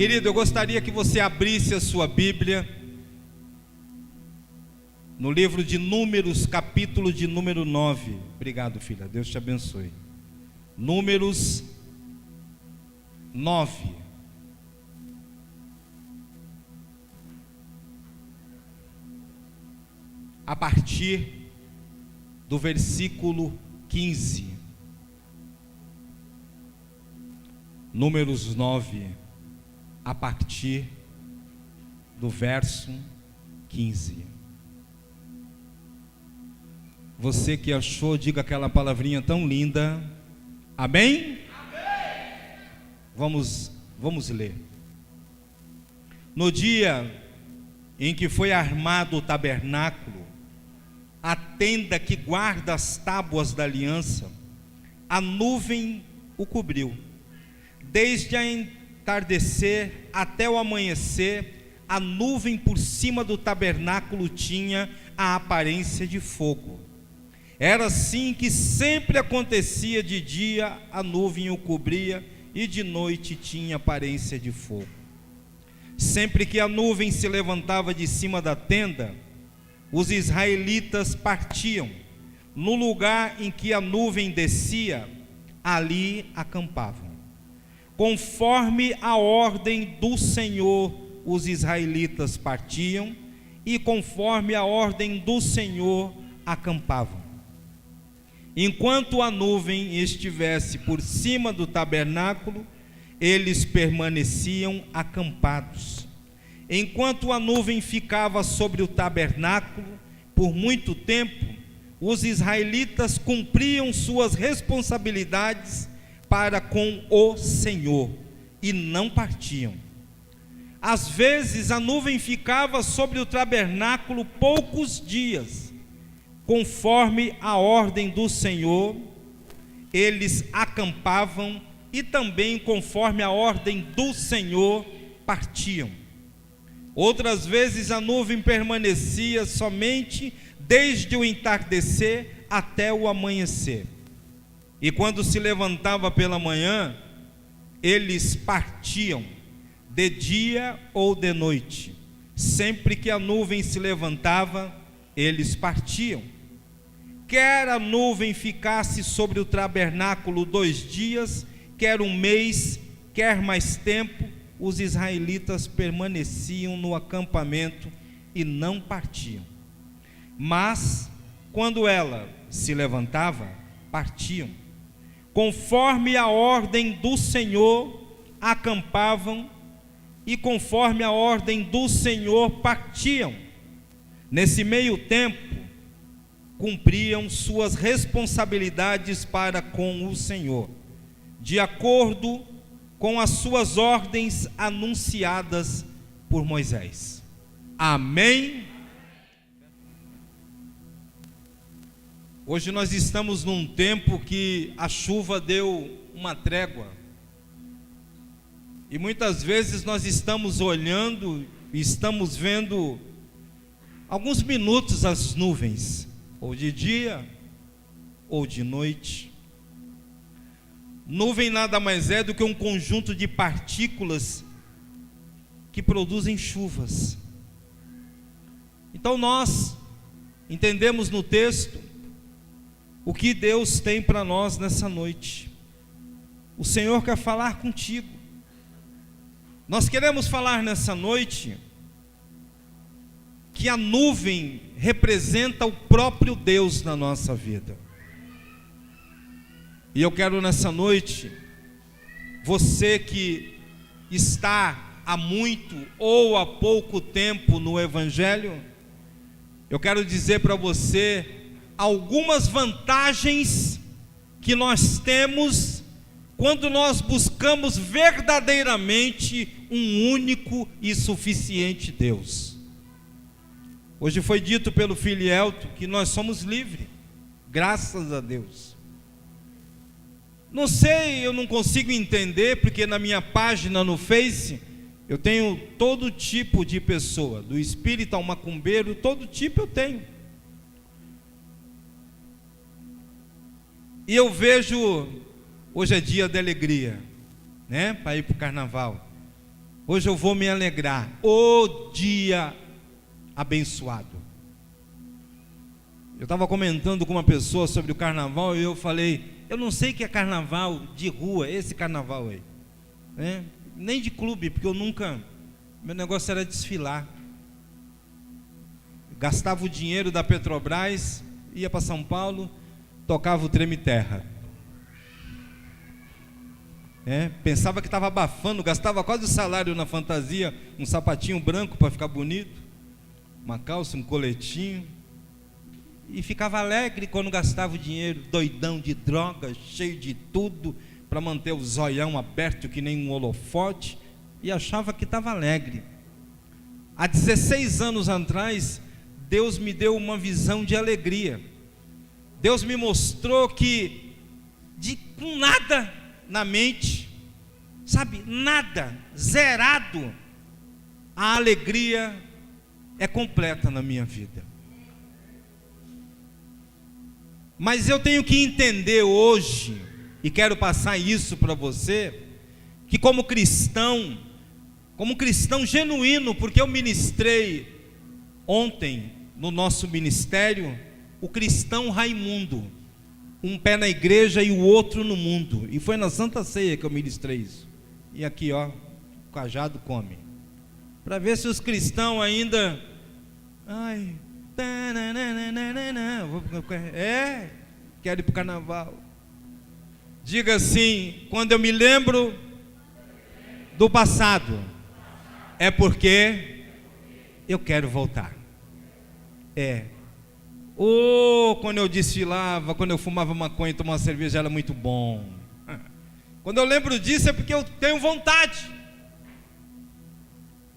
Querido, eu gostaria que você abrisse a sua Bíblia no livro de Números, capítulo de número 9. Obrigado, filha, Deus te abençoe. Números 9. A partir do versículo 15. Números 9, a partir do verso 15. Você que achou, diga aquela palavrinha tão linda. Amém? Amém. Vamos ler. No dia em que foi armado o tabernáculo, a tenda que guarda as tábuas da aliança, a nuvem o cobriu. Desde a entardecer até o amanhecer, a nuvem por cima do tabernáculo tinha a aparência de fogo. Era assim que sempre acontecia: de dia a nuvem o cobria e de noite tinha aparência de fogo. Sempre que a nuvem se levantava de cima da tenda, os israelitas partiam. No lugar em que a nuvem descia, ali acampavam. Conforme a ordem do Senhor, os israelitas partiam, e conforme a ordem do Senhor, acampavam. Enquanto a nuvem estivesse por cima do tabernáculo, eles permaneciam acampados. Enquanto a nuvem ficava sobre o tabernáculo por muito tempo, os israelitas cumpriam suas responsabilidades para com o Senhor e não partiam. Às vezes a nuvem ficava sobre o tabernáculo poucos dias. Conforme a ordem do Senhor, eles acampavam, e também conforme a ordem do Senhor partiam. Outras vezes a nuvem permanecia somente desde o entardecer até o amanhecer. E quando se levantava pela manhã, eles partiam, de dia ou de noite. Sempre que a nuvem se levantava, eles partiam. Quer a nuvem ficasse sobre o tabernáculo 2 dias, quer um mês, quer mais tempo, os israelitas permaneciam no acampamento e não partiam. Mas, quando ela se levantava, partiam. Conforme a ordem do Senhor, acampavam, e conforme a ordem do Senhor, partiam. Nesse meio tempo, cumpriam suas responsabilidades para com o Senhor, de acordo com as suas ordens anunciadas por Moisés. Amém? Hoje nós estamos num tempo que a chuva deu uma trégua, e muitas vezes nós estamos olhando e estamos vendo alguns minutos as nuvens, ou de dia ou de noite. Nuvem nada mais é do que um conjunto de partículas que produzem chuvas. Então nós entendemos no texto o que Deus tem para nós nessa noite. O Senhor quer falar contigo. Nós queremos falar nessa noite que a nuvem representa o próprio Deus na nossa vida. E eu quero nessa noite, você que está há muito ou há pouco tempo no Evangelho, eu quero dizer para você algumas vantagens que nós temos quando nós buscamos verdadeiramente um único e suficiente Deus. Hoje foi dito pelo filho Elton que nós somos livres, graças a Deus. Não sei, eu não consigo entender, porque na minha página no Face, eu tenho todo tipo de pessoa, do espírita ao macumbeiro, todo tipo eu tenho. E eu vejo, hoje é dia de alegria, né, para ir para o carnaval. Hoje eu vou me alegrar. O dia abençoado. Eu estava comentando com uma pessoa sobre o carnaval e eu falei, eu não sei que é carnaval de rua, esse carnaval aí, né? Nem de clube, porque eu nunca, meu negócio era desfilar. Gastava o dinheiro da Petrobras, ia para São Paulo, tocava o treme-terra. Pensava que estava abafando, gastava quase o salário na fantasia, um sapatinho branco para ficar bonito, uma calça, um coletinho, e ficava alegre quando gastava o dinheiro, doidão de droga, cheio de tudo, para manter o zoião aberto que nem um holofote, e achava que estava alegre. Há 16 anos atrás, Deus me deu uma visão de alegria. Deus me mostrou que, com nada na mente, sabe, nada, zerado, a alegria é completa na minha vida. Mas eu tenho que entender hoje, e quero passar isso para você, que como cristão genuíno, porque eu ministrei ontem no nosso ministério, o cristão Raimundo, um pé na igreja e o outro no mundo, e foi na Santa Ceia que eu ministrei isso, e aqui ó, o cajado come, para ver se os cristãos ainda, quero ir para o carnaval. Diga assim, quando eu me lembro do passado, é porque eu quero voltar. Quando eu desfilava, quando eu fumava maconha e tomava cerveja, era muito bom. Quando eu lembro disso é porque eu tenho vontade.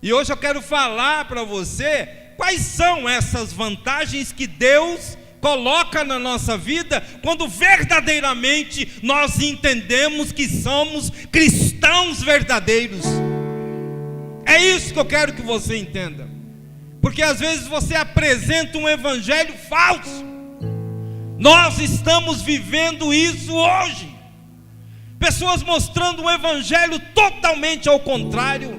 E hoje eu quero falar para você quais são essas vantagens que Deus coloca na nossa vida quando verdadeiramente nós entendemos que somos cristãos verdadeiros. É isso que eu quero que você entenda. Porque às vezes você apresenta um evangelho falso. Nós estamos vivendo isso hoje. Pessoas mostrando um evangelho totalmente ao contrário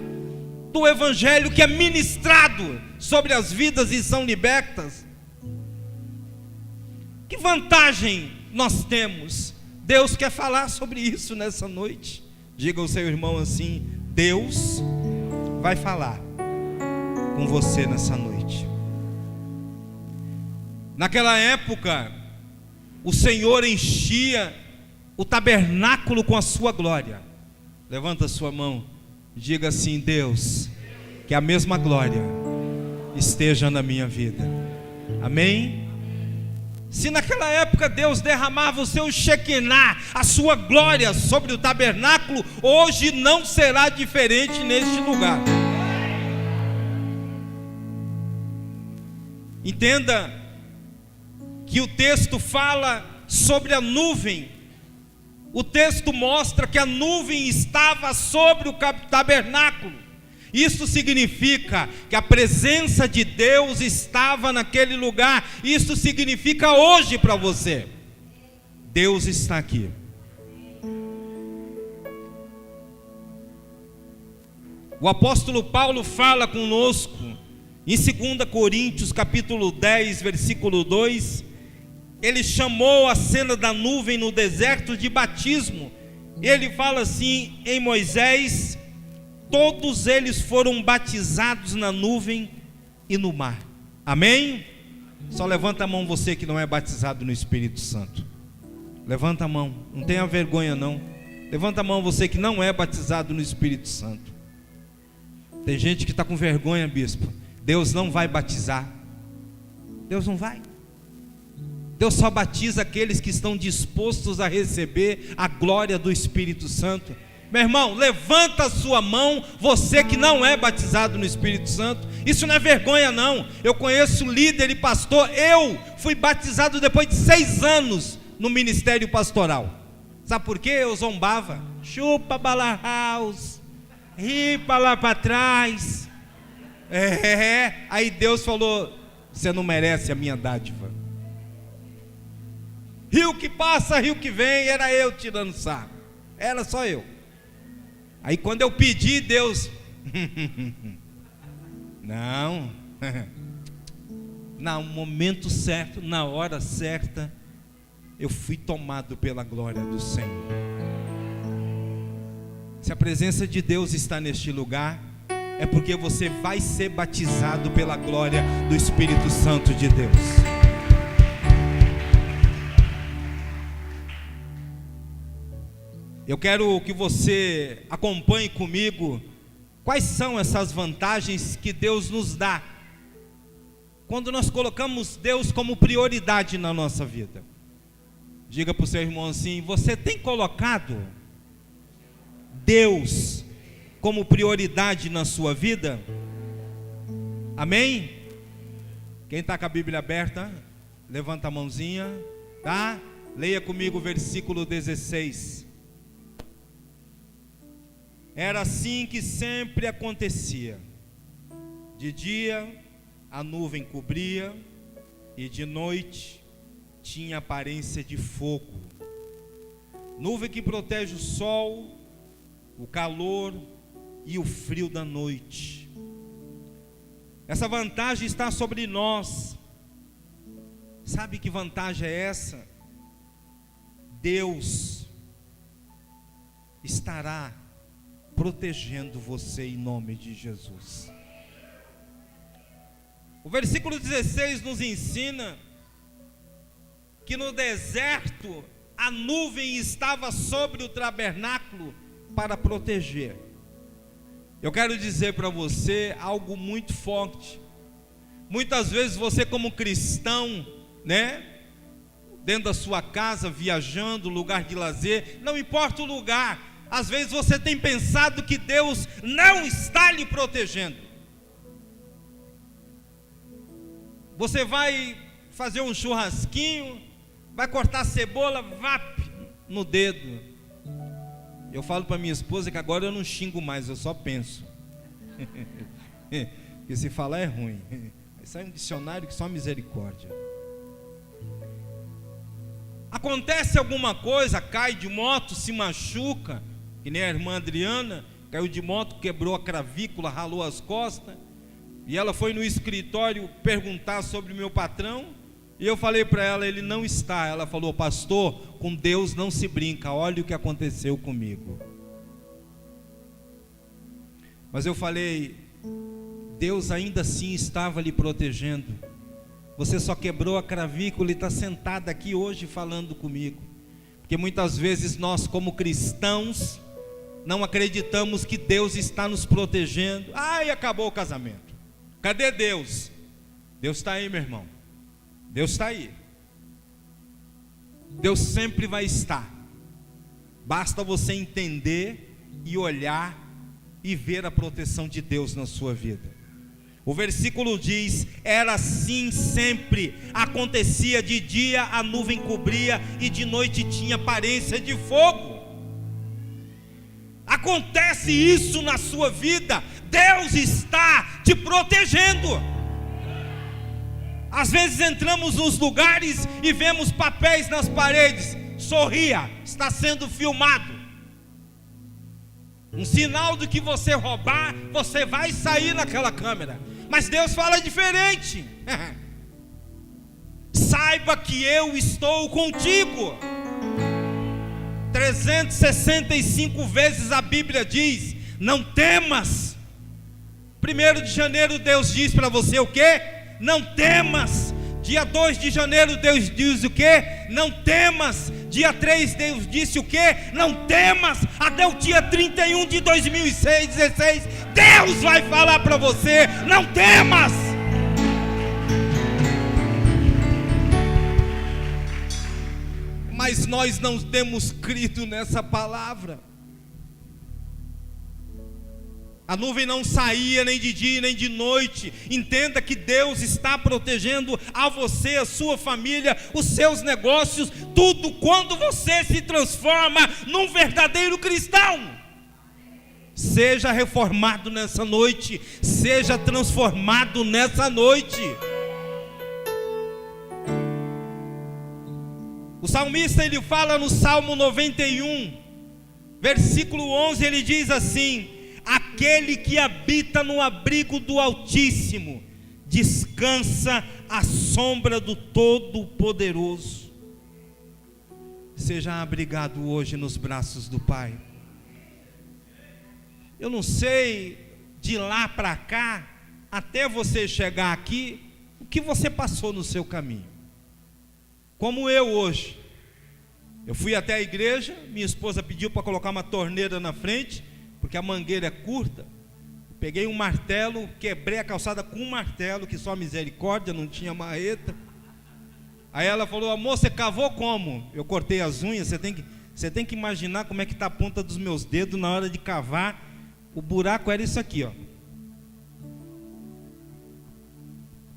do evangelho que é ministrado sobre as vidas e são libertas. Que vantagem nós temos? Deus quer falar sobre isso nessa noite. Diga ao seu irmão assim: Deus vai falar com você nessa noite. Naquela época, o Senhor enchia o tabernáculo com a sua glória. Levanta a sua mão, diga assim: Deus, que a mesma glória esteja na minha vida. Amém? Se naquela época Deus derramava o seu Shekinah, a sua glória sobre o tabernáculo, hoje não será diferente neste lugar. Entenda que o texto fala sobre a nuvem. O texto mostra que a nuvem estava sobre o tabernáculo. Isso significa que a presença de Deus estava naquele lugar. Isso significa hoje para você: Deus está aqui. O apóstolo Paulo fala conosco em 2 Coríntios capítulo 10, versículo 2. Ele chamou a cena da nuvem no deserto de batismo. Ele fala assim em Moisés: todos eles foram batizados na nuvem e no mar. Amém? Só levanta a mão você que não é batizado no Espírito Santo. Levanta a mão, não tenha vergonha não. Levanta a mão você que não é batizado no Espírito Santo. Tem gente que está com vergonha, bispo. Deus não vai batizar. Deus não vai. Deus só batiza aqueles que estão dispostos a receber a glória do Espírito Santo. Meu irmão, levanta a sua mão, você que não é batizado no Espírito Santo. Isso não é vergonha não. Eu conheço líder e pastor. Eu fui batizado depois de 6 anos no ministério pastoral. Sabe por quê? Eu zombava. Chupa Bala House, ripa lá para trás. Aí Deus falou: você não merece a minha dádiva. Rio que passa, rio que vem. Era eu tirando sarro. Era só eu. Aí quando eu pedi, Deus Não. No momento certo, na hora certa, eu fui tomado pela glória do Senhor. Se a presença de Deus está neste lugar, é porque você vai ser batizado pela glória do Espírito Santo de Deus. Eu quero que você acompanhe comigo quais são essas vantagens que Deus nos dá quando nós colocamos Deus como prioridade na nossa vida. Diga para o seu irmão assim: você tem colocado Deus como prioridade na sua vida? Amém? Quem está com a Bíblia aberta, levanta a mãozinha, tá? Leia comigo o versículo 16. Era assim que sempre acontecia: de dia a nuvem cobria, e de noite tinha aparência de fogo. Nuvem que protege o sol, o calor e o frio da noite. Essa vantagem está sobre nós. Sabe que vantagem é essa? Deus estará protegendo você em nome de Jesus. O versículo 16 nos ensina que no deserto a nuvem estava sobre o tabernáculo para proteger. Eu quero dizer para você algo muito forte. Muitas vezes você, como cristão, dentro da sua casa, viajando, lugar de lazer, não importa o lugar, às vezes você tem pensado que Deus não está lhe protegendo. Você vai fazer um churrasquinho, vai cortar cebola, vap no dedo. Eu falo para minha esposa que agora eu não xingo mais, eu só penso. Porque se falar é ruim. Sai um dicionário que só misericórdia. Acontece alguma coisa, cai de moto, se machuca, que nem a irmã Adriana, caiu de moto, quebrou a clavícula, ralou as costas. E ela foi no escritório perguntar sobre o meu patrão, e eu falei para ela: ele não está. Ela falou: pastor, com Deus não se brinca, olha o que aconteceu comigo. Mas eu falei: Deus ainda assim estava lhe protegendo. Você só quebrou a clavícula e está sentada aqui hoje falando comigo. Porque muitas vezes nós, como cristãos, não acreditamos que Deus está nos protegendo. E acabou o casamento. Cadê Deus? Deus está aí, meu irmão. Deus está aí. Deus sempre vai estar. Basta você entender e olhar e ver a proteção de Deus na sua vida. O versículo diz: era assim sempre, acontecia de dia a nuvem cobria e de noite tinha aparência de fogo. Acontece isso na sua vida, Deus está te protegendo. Às vezes entramos nos lugares e vemos papéis nas paredes: sorria, está sendo filmado. Um sinal de que você roubar, você vai sair naquela câmera. Mas Deus fala diferente. Saiba que eu estou contigo. 365 vezes a Bíblia diz: não temas. 1 de janeiro Deus diz para você o quê? Não temas. Dia 2 de janeiro Deus diz o quê? Não temas. Dia 3 Deus disse o quê? Não temas. Até o dia 31 de 2016 Deus vai falar para você: não temas. Mas nós não temos crido nessa palavra. A nuvem não saía nem de dia nem de noite. Entenda que Deus está protegendo a você, a sua família, os seus negócios, tudo, quando você se transforma num verdadeiro cristão. Seja reformado nessa noite, seja transformado nessa noite. O salmista, ele fala no Salmo 91, versículo 11, ele diz assim: aquele que habita no abrigo do Altíssimo descansa à sombra do Todo-Poderoso. Seja abrigado hoje nos braços do Pai. Eu não sei de lá para cá, até você chegar aqui, o que você passou no seu caminho. Como eu hoje, eu fui até a igreja, minha esposa pediu para colocar uma torneira na frente, porque a mangueira é curta. Peguei um martelo, quebrei a calçada com um martelo, que só misericórdia, não tinha marreta. Aí ela falou: amor, você cavou como? Eu cortei as unhas. Você tem que imaginar como é que está a ponta dos meus dedos na hora de cavar. O buraco era isso aqui, ó.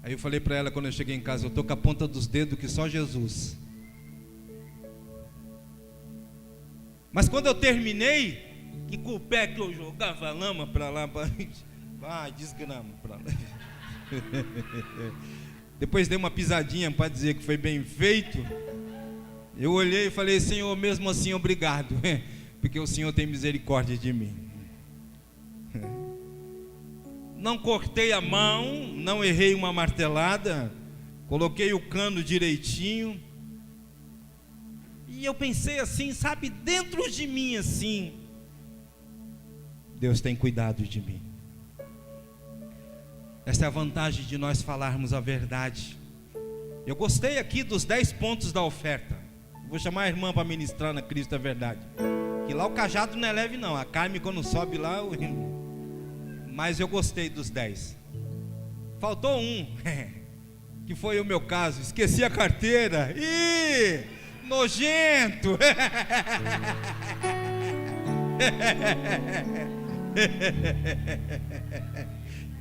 Aí eu falei para ela quando eu cheguei em casa: eu estou com a ponta dos dedos que só Jesus. Mas quando eu terminei, que com o pé que eu jogava lama para lá, desgrama para lá. Depois dei uma pisadinha para dizer que foi bem feito. Eu olhei e falei: Senhor, mesmo assim obrigado, porque o Senhor tem misericórdia de mim. Não cortei a mão, não errei uma martelada, coloquei o cano direitinho. E eu pensei assim, sabe, dentro de mim assim: Deus tem cuidado de mim. Essa é a vantagem de nós falarmos a verdade. Eu gostei aqui dos 10 pontos da oferta. Vou chamar a irmã para ministrar na Cristo é Verdade. Que lá o cajado não é leve não, a carne quando sobe lá, mas eu gostei dos 10. Faltou um, que foi o meu caso. Esqueci a carteira. Ih, nojento.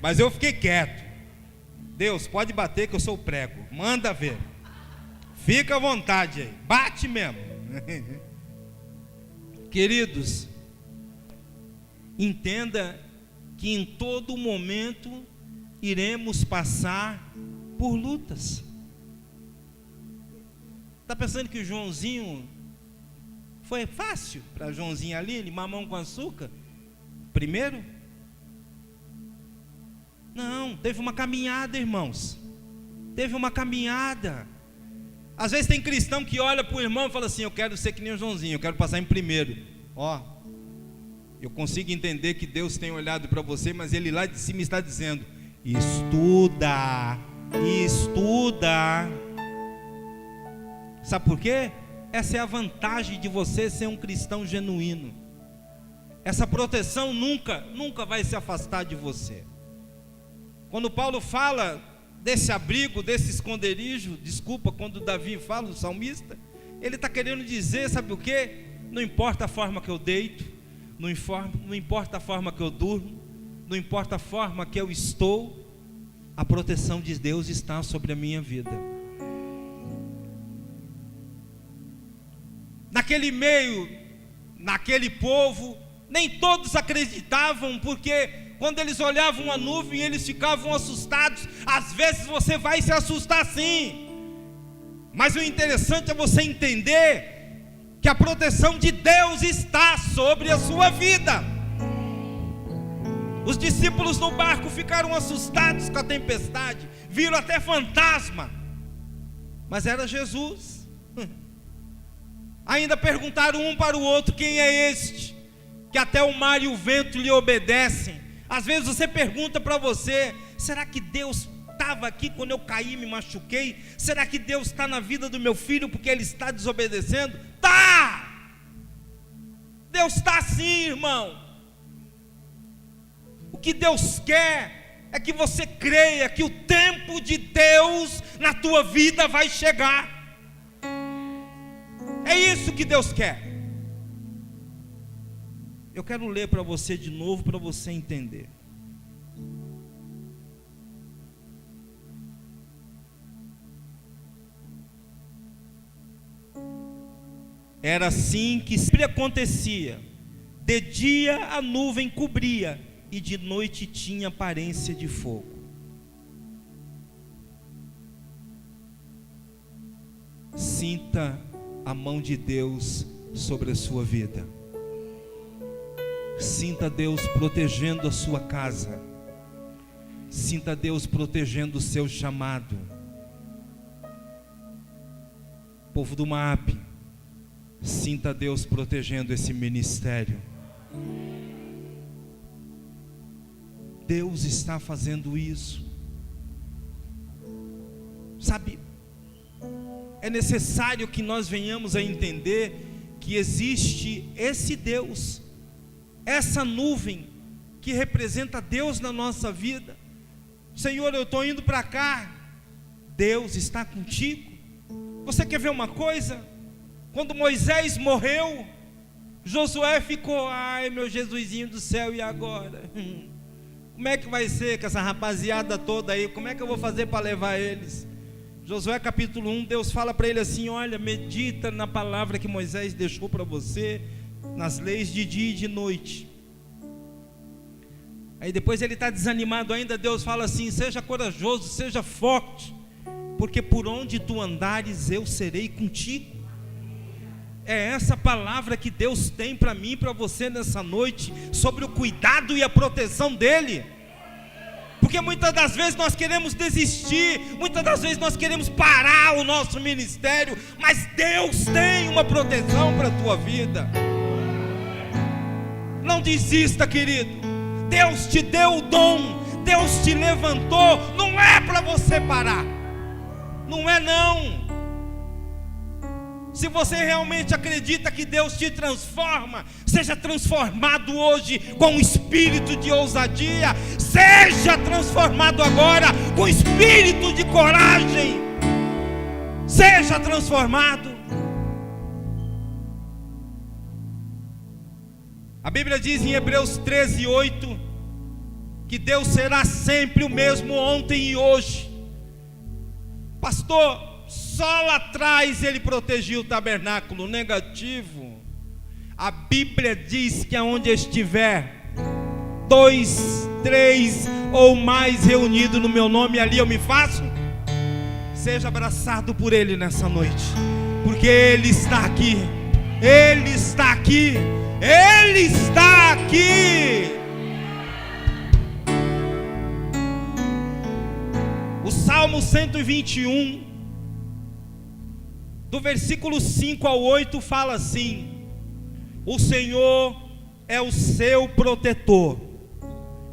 Mas eu fiquei quieto. Deus, pode bater que eu sou o prego. Manda ver. Fica à vontade aí. Bate mesmo. Queridos, entenda que em todo momento iremos passar por lutas. Está pensando que o Joãozinho foi fácil para Joãozinho ali, mamão com açúcar? Primeiro? Não, teve uma caminhada, irmãos. Teve uma caminhada. Às vezes tem cristão que olha para o irmão e fala assim: eu quero ser que nem o Joãozinho, eu quero passar em primeiro. Ó, eu consigo entender que Deus tem olhado para você, mas Ele lá de cima está dizendo: estuda, estuda. Sabe por quê? Essa é a vantagem de você ser um cristão genuíno. Essa proteção nunca vai se afastar de você. Quando Paulo fala desse abrigo, desse esconderijo, desculpa, quando Davi fala, o salmista, ele está querendo dizer, sabe o quê? Não importa a forma que eu deito, não importa a forma que eu durmo, não importa a forma que eu estou, a proteção de Deus está sobre a minha vida. Naquele meio, naquele povo, nem todos acreditavam, porque quando eles olhavam a nuvem, eles ficavam assustados. Às vezes você vai se assustar sim, mas o interessante é você entender que a proteção de Deus está sobre a sua vida. Os discípulos no barco ficaram assustados com a tempestade, viram até fantasma, mas era Jesus. Ainda perguntaram um para o outro: quem é este que até o mar e o vento lhe obedecem? Às vezes você pergunta para você: será que Deus estava aqui quando eu caí e me machuquei? Será que Deus está na vida do meu filho porque ele está desobedecendo? Tá! Deus está sim, irmão. O que Deus quer é que você creia que o tempo de Deus na tua vida vai chegar. É isso que Deus quer. Eu quero ler para você de novo, para você entender. Era assim que sempre acontecia: de dia a nuvem cobria, e de noite tinha aparência de fogo. Sinta a mão de Deus sobre a sua vida. Sinta Deus protegendo a sua casa. Sinta Deus protegendo o seu chamado. Povo do MAP, sinta Deus protegendo esse ministério. Deus está fazendo isso. Sabe, é necessário que nós venhamos a entender que existe esse Deus, essa nuvem que representa Deus na nossa vida. Senhor, eu estou indo para cá. Deus está contigo. Você quer ver uma coisa? Quando Moisés morreu, Josué ficou: ai, meu Jesusinho do céu, e agora? Como é que vai ser com essa rapaziada toda aí? Como é que eu vou fazer para levar eles? Josué capítulo 1, Deus fala para ele assim: olha, medita na palavra que Moisés deixou para você, nas leis de dia e de noite. Aí depois ele está desanimado ainda, Deus fala assim: seja corajoso, seja forte, porque por onde tu andares eu serei contigo. É essa palavra que Deus tem para mim e para você nessa noite, sobre o cuidado e a proteção dEle. Porque muitas das vezes nós queremos desistir, muitas das vezes nós queremos parar o nosso ministério, mas Deus tem uma proteção para a tua vida. Não desista, querido. Deus te deu o dom, Deus te levantou, não é para você parar, não é não. Se você realmente acredita que Deus te transforma, seja transformado hoje com um espírito de ousadia, seja transformado agora com espírito de coragem, seja transformado. A Bíblia diz em Hebreus 13:8 que Deus será sempre o mesmo ontem e hoje. Pastor, só lá atrás ele protegia o tabernáculo. Negativo. A Bíblia diz que aonde estiver 2, 3 ou mais reunidos no meu nome, ali eu me faço. Seja abraçado por Ele nessa noite, porque Ele está aqui. Ele está aqui. Ele está aqui. O Salmo 121, do versículo 5 ao 8, fala assim: o Senhor é o seu protetor,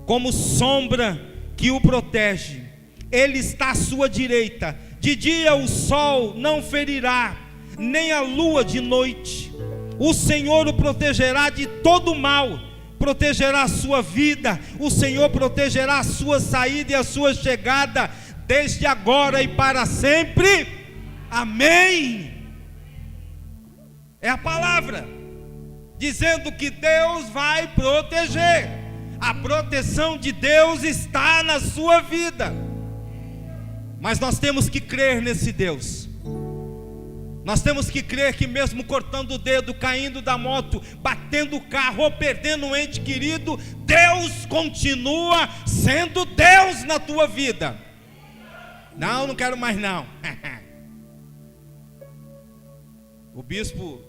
como sombra que o protege. Ele está à sua direita. De dia o sol não ferirá, nem a lua de noite. O Senhor o protegerá de todo mal, protegerá a sua vida. O Senhor protegerá a sua saída e a sua chegada, desde agora e para sempre. Amém. É a palavra dizendo que Deus vai proteger. A proteção de Deus está na sua vida. Mas nós temos que crer nesse Deus. Nós temos que crer que mesmo cortando o dedo, caindo da moto, batendo o carro ou perdendo um ente querido, Deus continua sendo Deus na tua vida. Não quero mais não. O bispo,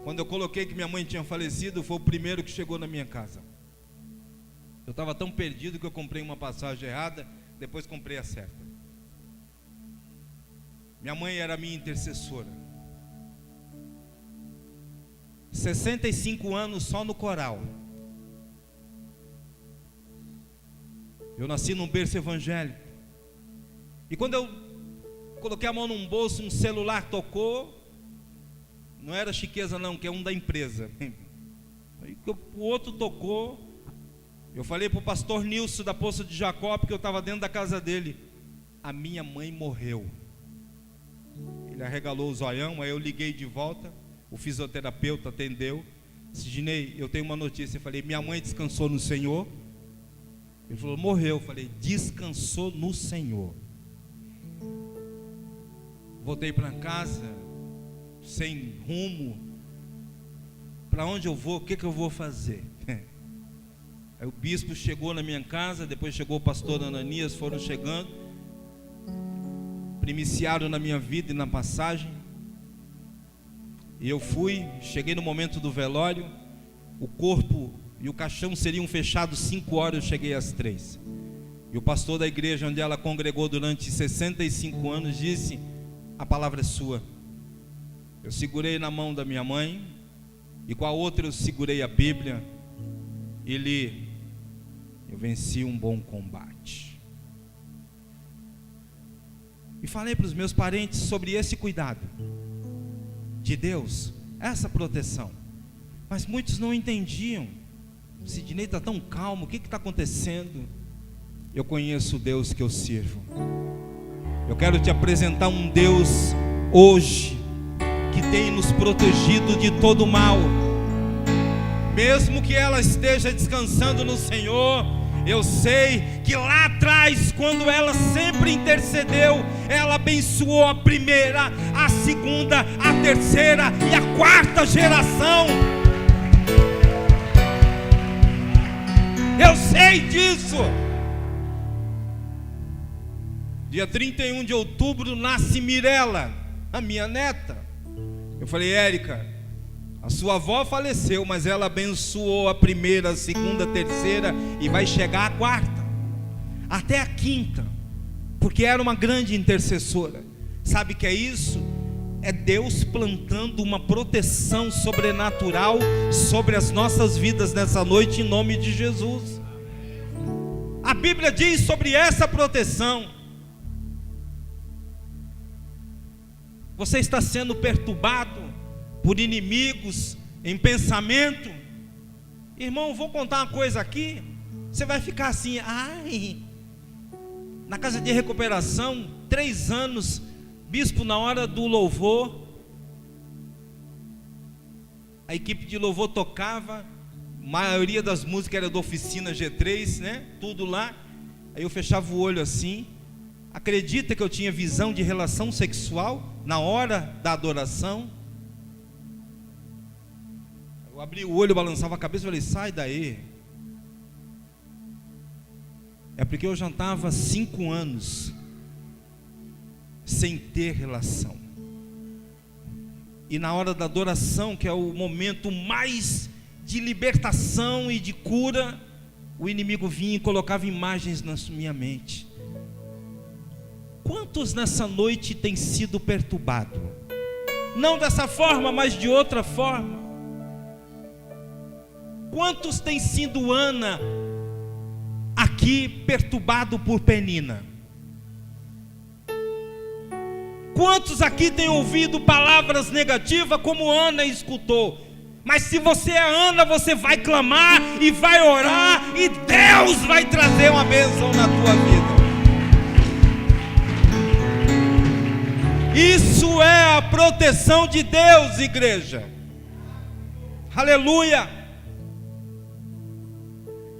quando eu coloquei que minha mãe tinha falecido, foi o primeiro que chegou na minha casa. Eu estava tão perdido que eu comprei uma passagem errada, depois comprei a certa. Minha mãe era minha intercessora. 65 anos só no coral. Eu nasci num berço evangélico. E quando eu coloquei a mão num bolso, um celular tocou. Não era chiqueza não, que é um da empresa. Aí o outro tocou. Eu falei para o pastor Nilson da Poça de Jacó, porque eu estava dentro da casa dele: a minha mãe morreu. Ele arregalou o zoião. Aí eu liguei de volta. O fisioterapeuta atendeu. Sidney, eu tenho uma notícia. Eu falei: minha mãe descansou no Senhor. Ele falou: morreu. Eu falei: descansou no Senhor. Voltei para casa, sem rumo. Para onde eu vou? O que eu vou fazer? Aí o bispo chegou na minha casa. Depois chegou o pastor Ananias. Foram chegando, primiciaram na minha vida e na passagem. E eu fui, cheguei no momento do velório. O corpo e o caixão seriam fechados 5 horas, eu cheguei às 3. E o pastor da igreja onde ela congregou durante 65 anos disse: a palavra é sua. Eu segurei na mão da minha mãe, e com a outra eu segurei a Bíblia, e li: eu venci um bom combate. E falei para os meus parentes sobre esse cuidado de Deus, essa proteção. Mas muitos não entendiam. Sidnei está tão calmo, o que está acontecendo? Eu conheço o Deus que eu sirvo. Eu quero te apresentar um Deus hoje que tem nos protegido de todo mal. Mesmo que ela esteja descansando no Senhor, eu sei que lá atrás, quando ela sempre intercedeu, ela abençoou a primeira, a segunda, a terceira e a quarta geração. Eu sei disso. Dia 31 de outubro nasce Mirela, a minha neta. Eu falei: Érica, a sua avó faleceu, mas ela abençoou a primeira, a segunda, a terceira e vai chegar a quarta, até a quinta, porque era uma grande intercessora. Sabe o que é isso? É Deus plantando uma proteção sobrenatural sobre as nossas vidas nessa noite, em nome de Jesus. A Bíblia diz sobre essa proteção: você está sendo perturbado por inimigos em pensamento? Irmão, vou contar uma coisa aqui, você vai ficar assim: ai, na casa de recuperação, 3 anos, bispo, na hora do louvor, a equipe de louvor tocava, a maioria das músicas era da oficina G3, né? Tudo lá. Aí eu fechava o olho assim. Acredita que eu tinha visão de relação sexual na hora da adoração? Eu abri o olho, balançava a cabeça e falei: sai daí. É porque eu já estava 5 anos sem ter relação. E na hora da adoração, que é o momento mais de libertação e de cura, o inimigo vinha e colocava imagens na minha mente. Quantos nessa noite têm sido perturbados? Não dessa forma, mas de outra forma. Quantos têm sido, Ana, aqui perturbado por Penina? Quantos aqui têm ouvido palavras negativas como Ana escutou? Mas se você é Ana, você vai clamar e vai orar, e Deus vai trazer uma bênção na tua vida. Isso é a proteção de Deus, igreja. Aleluia.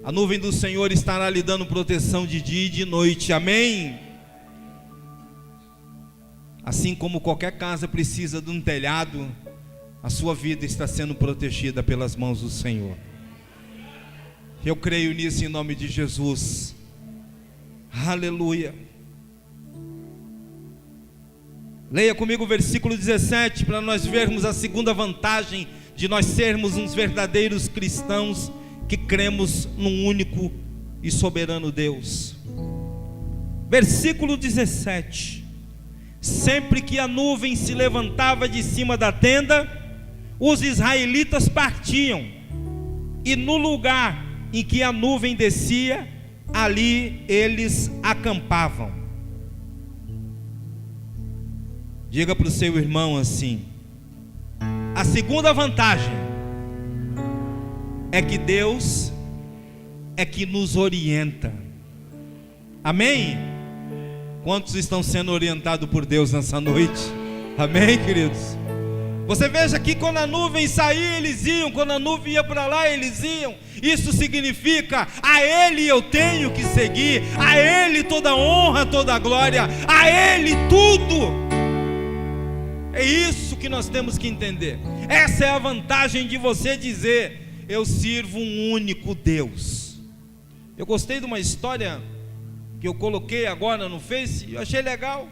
A nuvem do Senhor estará lhe dando proteção de dia e de noite, amém? Assim como qualquer casa precisa de um telhado, a sua vida está sendo protegida pelas mãos do Senhor. Eu creio nisso em nome de Jesus. Aleluia. Leia comigo o versículo 17, para nós vermos a segunda vantagem de nós sermos uns verdadeiros cristãos que cremos num único e soberano Deus. Versículo 17: sempre que a nuvem se levantava de cima da tenda, os israelitas partiam, e no lugar em que a nuvem descia, ali eles acampavam. Diga para o seu irmão assim: a segunda vantagem é que Deus é que nos orienta. Amém? Quantos estão sendo orientados por Deus nessa noite? Amém, queridos? Você veja que quando a nuvem saía, eles iam. Quando a nuvem ia para lá, eles iam. Isso significa: a Ele eu tenho que seguir, a Ele toda honra, toda glória, a Ele tudo. É isso que nós temos que entender. Essa é a vantagem de você dizer: eu sirvo um único Deus. Eu gostei de uma história que eu coloquei agora no Face, eu achei legal.